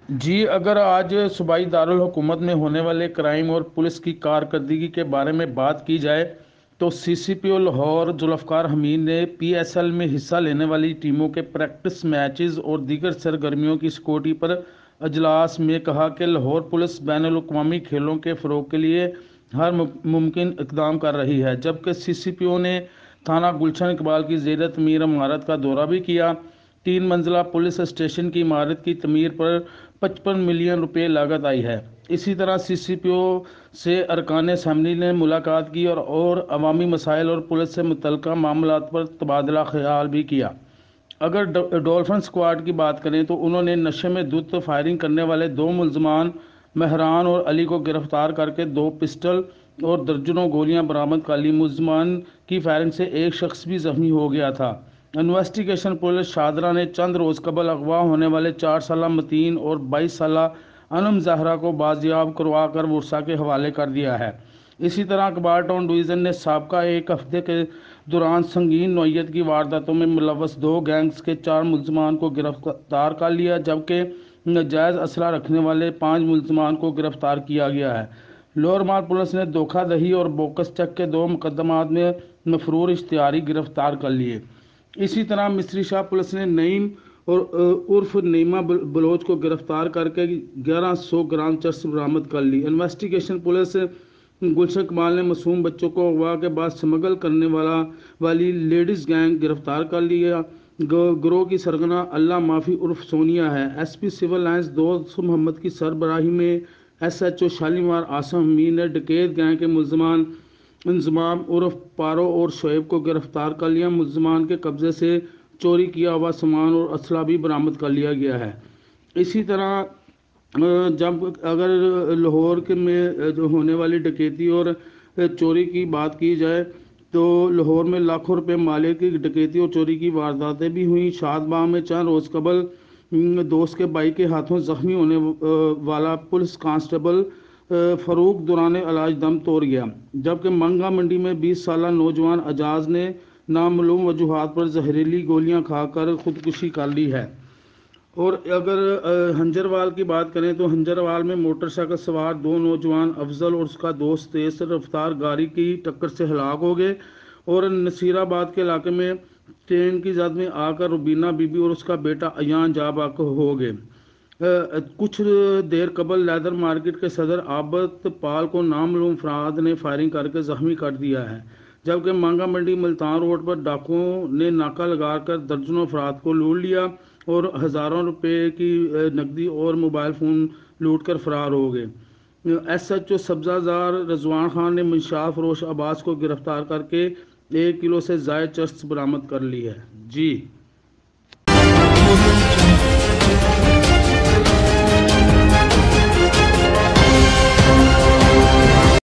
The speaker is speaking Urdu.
جی اگر آج صوبائی دارالحکومت میں ہونے والے کرائم اور پولیس کی کارکردگی کے بارے میں بات کی جائے تو سی سی پی او لاہور ذوالفقار حمید نے پی ایس ایل میں حصہ لینے والی ٹیموں کے پریکٹس میچز اور دیگر سرگرمیوں کی سیکورٹی پر اجلاس میں کہا کہ لاہور پولیس بین الاقوامی کھیلوں کے فروغ کے لیے ہر ممکن اقدام کر رہی ہے، جبکہ سی سی پی او نے تھانہ گلشن اقبال کی زیر تعمیر عمارت کا دورہ بھی کیا۔ 3 منزلہ پولیس اسٹیشن کی عمارت کی تعمیر پر 55 ملین روپے لاگت آئی ہے۔ اسی طرح سی سی پی او سے ارکان اسمبلی نے ملاقات کی اور عوامی مسائل اور پولیس سے متعلقہ معاملات پر تبادلہ خیال بھی کیا۔ اگر ڈولفن اسکواڈ کی بات کریں تو انہوں نے نشے میں دھت فائرنگ کرنے والے 2 ملزمان مہران اور علی کو گرفتار کر کے 2 پسٹل اور درجنوں گولیاں برآمد کر لی۔ ملزمان کی فائرنگ سے ایک شخص بھی زخمی ہو گیا تھا۔ انویسٹیگیشن پولیس شاہدرہ نے چند روز قبل اغوا ہونے والے 4 سالہ متین اور 22 سالہ انم زہرا کو بازیاب کروا کر ورثاء کے حوالے کر دیا ہے۔ اسی طرح اقبال ٹاؤن ڈویژن نے سابقہ ایک ہفتے کے دوران سنگین نوعیت کی وارداتوں میں ملوث 2 گینگز کے 4 ملزمان کو گرفتار کر لیا، جبکہ ناجائز اسلحہ رکھنے والے 5 ملزمان کو گرفتار کیا گیا ہے۔ لوئر مال پولیس نے دھوکہ دہی اور بوکس چیک کے 2 مقدمات میں مفرور اشتہاری گرفتار کر لیے۔ اسی طرح مصری شاہ پولیس نے نعیم اور عرف نعیمہ بلوچ کو گرفتار کر کے 1100 گرام چرس برآمد کر لی۔ انویسٹیگیشن پولیس گلشن اقبال نے معصوم بچوں کو اغوا کے بعد سمگل کرنے والی لیڈیز گینگ گرفتار کر لیا۔ گروہ کی سرگنا اللہ معافی عرف سونیا ہے۔ ایس پی سول لائنز دوست محمد کی سربراہی میں S H O Shalimar Asif Hameed نے ڈکیت گینگ کے ملزمان انضمام عرف پارو اور شعیب کو گرفتار کر لیا۔ ملزمان کے قبضے سے چوری کیا ہوا سامان اور اسلحہ بھی برآمد کر لیا گیا ہے۔ اسی طرح جب اگر لاہور کے میں جو ہونے والی ڈکیتی اور چوری کی بات کی جائے تو لاہور میں لاکھوں روپے مالیت کی ڈکیتی اور چوری کی وارداتیں بھی ہوئیں۔ شاد باغ میں چند روز قبل دوست کے بھائی کے ہاتھوں زخمی ہونے والا پولیس کانسٹیبل فاروق دوران علاج دم توڑ گیا، جبکہ منگا منڈی میں 20 سالہ نوجوان اعجاز نے نامعلوم وجوہات پر زہریلی گولیاں کھا کر خودکشی کر لی ہے۔ اور اگر ہنجروال کی بات کریں تو ہنجروال میں موٹر سائیکل سوار 2 نوجوان افضل اور اس کا دوست تیز رفتار گاڑی کی ٹکر سے ہلاک ہو گئے، اور نصیر آباد کے علاقے میں ٹرین کی زد میں آ کر ربینہ بی بی اور اس کا بیٹا ایان جاں بحق ہو گئے۔ کچھ دیر قبل لیدر مارکیٹ کے صدر عابد پال کو نامعلوم افراد نے فائرنگ کر کے زخمی کر دیا ہے، جبکہ مانگا منڈی ملتان روڈ پر ڈاکوؤں نے ناکہ لگا کر درجنوں افراد کو لوٹ لیا اور ہزاروں روپے کی نقدی اور موبائل فون لوٹ کر فرار ہو گئے۔ ایس ایچ او سبزہ زار رضوان خان نے منشا فروش عباس کو گرفتار کر کے 1 کلو سے زائد چرس برآمد کر لی ہے۔ جی